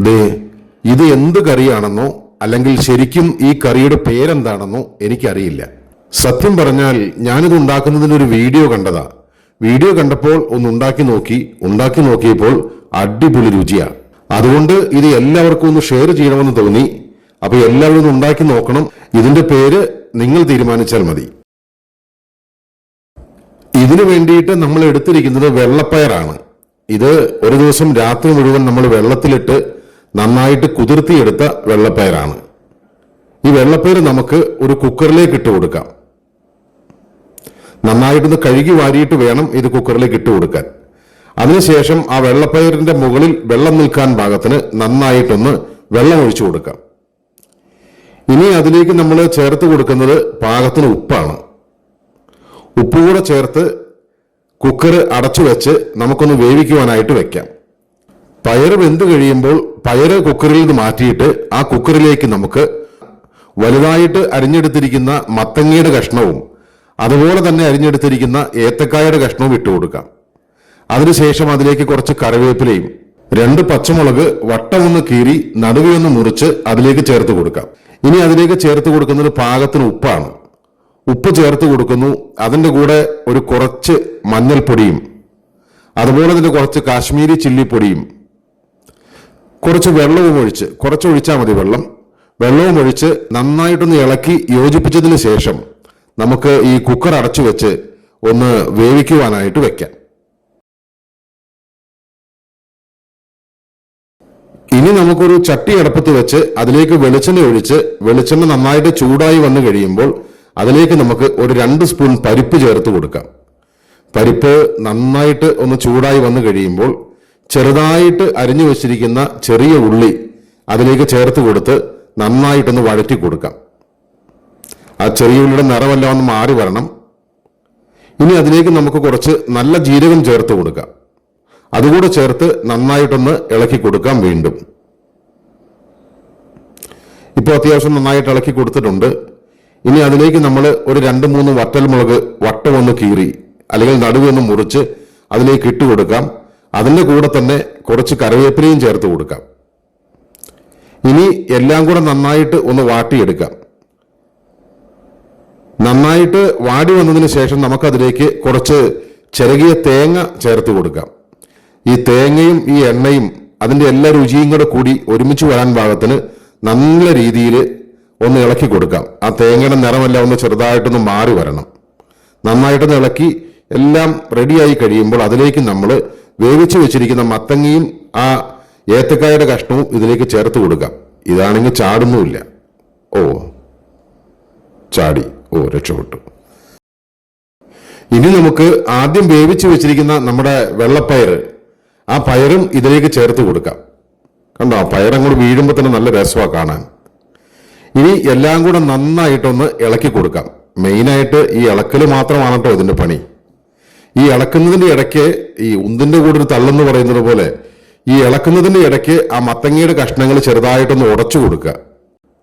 ദേ, ഇത് എന്ത് കറിയാണെന്നോ അല്ലെങ്കിൽ ശരിക്കും ഈ കറിയുടെ പേരെന്താണെന്നോ എനിക്കറിയില്ല. സത്യം പറഞ്ഞാൽ ഞാനിത് ഉണ്ടാക്കുന്നതിന് ഒരു വീഡിയോ കണ്ടതാ. വീഡിയോ കണ്ടപ്പോൾ ഒന്ന് ഉണ്ടാക്കി നോക്കിയപ്പോൾ അടിപൊളി രുചിയാണ്. അതുകൊണ്ട് ഇത് എല്ലാവർക്കും ഒന്ന് ഷെയർ ചെയ്യണമെന്ന് തോന്നി. അപ്പൊ എല്ലാവരും ഒന്ന് ഉണ്ടാക്കി നോക്കണം. ഇതിന്റെ പേര് നിങ്ങൾ തീരുമാനിച്ചാൽ മതി. ഇതിനു വേണ്ടിയിട്ട് നമ്മൾ എടുത്തിരിക്കുന്നത് വെള്ളപ്പയറാണ്. ഇത് ഒരു ദിവസം രാത്രി മുഴുവൻ നമ്മൾ വെള്ളത്തിലിട്ട് നന്നായിട്ട് കുതിർത്തിയെടുത്ത വെള്ളപ്പയറാണ്. ഈ വെള്ളപ്പയർ നമുക്ക് ഒരു കുക്കറിലേക്ക് ഇട്ട് കൊടുക്കാം. നന്നായിട്ടൊന്ന് കഴുകി വാരിയിട്ട് വേണം ഇത് കുക്കറിലേക്ക് ഇട്ട് കൊടുക്കാൻ. അതിനുശേഷം ആ വെള്ളപ്പയറിന്റെ മുകളിൽ വെള്ളം നിൽക്കാൻ പാകത്തിന് നന്നായിട്ടൊന്ന് വെള്ളം ഒഴിച്ചു കൊടുക്കാം. ഇനി അതിലേക്ക് നമ്മൾ ചേർത്ത് കൊടുക്കുന്നത് പാകത്തിന് ഉപ്പാണ്. ഉപ്പ് കൂടെ ചേർത്ത് കുക്കർ അടച്ചു വെച്ച് നമുക്കൊന്ന് വേവിക്കുവാനായിട്ട് വെക്കാം. പയറ് വെന്ത് കഴിയുമ്പോൾ പയറ് കുക്കറിൽ നിന്ന് മാറ്റിയിട്ട് ആ കുക്കറിലേക്ക് നമുക്ക് വലുതായിട്ട് അരിഞ്ഞെടുത്തിരിക്കുന്ന മത്തങ്ങയുടെ കഷ്ണവും അതുപോലെ തന്നെ അരിഞ്ഞെടുത്തിരിക്കുന്ന ഏത്തക്കായുടെ കഷ്ണവും ഇട്ട് കൊടുക്കാം. അതിനുശേഷം അതിലേക്ക് കുറച്ച് കറിവേപ്പിലയും 2 പച്ചമുളക് വട്ടമൊന്ന് കീറി നടുവെ ഒന്ന് മുറിച്ച് അതിലേക്ക് ചേർത്ത് കൊടുക്കാം. ഇനി അതിലേക്ക് ചേർത്ത് കൊടുക്കുന്നത് പാകത്തിന് ഉപ്പാണ്. ഉപ്പ് ചേർത്ത് കൊടുക്കുന്നു. അതിൻ്റെ കൂടെ ഒരു കുറച്ച് മഞ്ഞൾപ്പൊടിയും അതുപോലെ തന്നെ കുറച്ച് കാശ്മീരി ചില്ലിപ്പൊടിയും കുറച്ച് വെള്ളവും ഒഴിച്ച്, കുറച്ചൊഴിച്ചാൽ മതി വെള്ളവും ഒഴിച്ച് നന്നായിട്ടൊന്ന് ഇളക്കി യോജിപ്പിച്ചതിന് ശേഷം നമുക്ക് ഈ കുക്കർ അടച്ചു വെച്ച് ഒന്ന് വേവിക്കുവാനായിട്ട് വെക്കാം. ഇനി നമുക്കൊരു ചട്ടി അടുപ്പത്ത് വെച്ച് അതിലേക്ക് വെളിച്ചെണ്ണ ഒഴിച്ച് വെളിച്ചെണ്ണ നന്നായിട്ട് ചൂടായി വന്നു കഴിയുമ്പോൾ അതിലേക്ക് നമുക്ക് ഒരു 2 സ്പൂൺ പരിപ്പ് ചേർത്ത് കൊടുക്കാം. പരിപ്പ് നന്നായിട്ട് ഒന്ന് ചൂടായി വന്നു കഴിയുമ്പോൾ ചെറുതായിട്ട് അരിഞ്ഞു വെച്ചിരിക്കുന്ന ചെറിയ ഉള്ളി അതിലേക്ക് ചേർത്ത് കൊടുത്ത് നന്നായിട്ടൊന്ന് വഴറ്റി കൊടുക്കാം. ആ ചെറിയ ഉള്ളിയുടെ നിറമെല്ലാം ഒന്ന് മാറി വരണം. ഇനി അതിലേക്ക് നമുക്ക് കുറച്ച് നല്ല ജീരകം ചേർത്ത് കൊടുക്കാം. അതുകൂടെ ചേർത്ത് നന്നായിട്ടൊന്ന് ഇളക്കി കൊടുക്കാം. വീണ്ടും ഇപ്പോൾ അത്യാവശ്യം നന്നായിട്ട് ഇളക്കി കൊടുത്തിട്ടുണ്ട്. ഇനി അതിലേക്ക് നമ്മൾ ഒരു 2-3 വറ്റൽമുളക് വട്ടമൊന്ന് കീറി അല്ലെങ്കിൽ നടുവൊന്ന് മുറിച്ച് അതിലേക്ക് ഇട്ട് കൊടുക്കാം. അതിൻ്റെ കൂടെ തന്നെ കുറച്ച് കറിവേപ്പിലയും ചേർത്ത് കൊടുക്കാം. ഇനി എല്ലാം കൂടെ നന്നായിട്ട് ഒന്ന് വാട്ടിയെടുക്കാം. നന്നായിട്ട് വാടി വന്നതിന് ശേഷം നമുക്കതിലേക്ക് കുറച്ച് ചിരകിയ തേങ്ങ ചേർത്ത് കൊടുക്കാം. ഈ തേങ്ങയും ഈ എണ്ണയും അതിൻ്റെ എല്ലാ രുചിയും കൂടെ കൂടി ഒരുമിച്ച് വരാൻ പാകത്തിന് നല്ല രീതിയിൽ ഒന്ന് ഇളക്കി കൊടുക്കാം. ആ തേങ്ങയുടെ നിറമെല്ലാം ഒന്ന് ചെറുതായിട്ടൊന്ന് മാറി വരണം. നന്നായിട്ടൊന്ന് ഇളക്കി എല്ലാം റെഡിയായി കഴിയുമ്പോൾ അതിലേക്ക് നമ്മൾ വേവിച്ച് വെച്ചിരിക്കുന്ന മത്തങ്ങയും ആ ഏത്തക്കായുടെ കഷ്ണവും ഇതിലേക്ക് ചേർത്ത് കൊടുക്കാം. ഇതാണെങ്കിൽ ചാടുന്നുമില്ല. ചാടി, രക്ഷപ്പെട്ടു. ഇനി നമുക്ക് ആദ്യം വേവിച്ച് വെച്ചിരിക്കുന്ന നമ്മുടെ വെള്ളപ്പയർ, ആ പയറും ഇതിലേക്ക് ചേർത്ത് കൊടുക്കാം. കണ്ടോ, ആ പയറങ്ങോട്ട് വീഴുമ്പോൾ തന്നെ നല്ല രസമാണ് കാണാൻ. ഇനി എല്ലാം കൂടെ നന്നായിട്ടൊന്ന് ഇളക്കി കൊടുക്കാം. മെയിനായിട്ട് ഈ ഇളക്കൽ മാത്രമാണ് കേട്ടോ ഇതിന്റെ പണി. ഈ ഇളക്കുന്നതിന്റെ ഇടയ്ക്ക് ഈ ഉന്തിന്റെ കൂടെ ഒരു തള്ളെന്ന് പറയുന്നത് പോലെ ഈ ഇളക്കുന്നതിന്റെ ഇടയ്ക്ക് ആ മത്തങ്ങയുടെ കഷ്ണങ്ങൾ ചെറുതായിട്ടൊന്ന് ഉടച്ചു കൊടുക്കുക.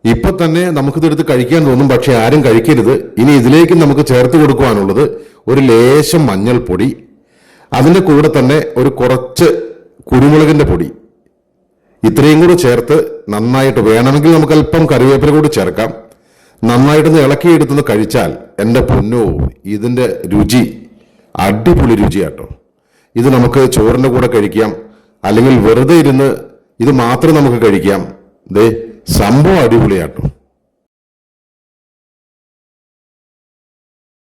ഇപ്പൊ തന്നെ നമുക്കിതെടുത്ത് കഴിക്കാൻ തോന്നും, പക്ഷെ ആരും കഴിക്കരുത്. ഇനി ഇതിലേക്ക് നമുക്ക് ചേർത്ത് കൊടുക്കുവാനുള്ളത് ഒരു ലേശം മഞ്ഞൾപ്പൊടി, അതിന്റെ കൂടെ തന്നെ ഒരു കുറച്ച് കുരുമുളകിന്റെ പൊടി, ഇത്രയും കൂടെ ചേർത്ത് നന്നായിട്ട്, വേണമെങ്കിൽ നമുക്ക് അല്പം കറിവേപ്പില കൂടി ചേർക്കാം. നന്നായിട്ടൊന്ന് ഇളക്കിയെടുത്തൊന്ന് കഴിച്ചാൽ എൻ്റെ പൊന്നോ, ഇതിന്റെ രുചി അടിപൊളി രുചിയാട്ടോ. ഇത് നമുക്ക് ചോറിന്റെ കൂടെ കഴിക്കാം, അല്ലെങ്കിൽ വെറുതെ ഇരുന്ന് ഇത് മാത്രം നമുക്ക് കഴിക്കാം. സംഭവം അടിപൊളിയാട്ടോ.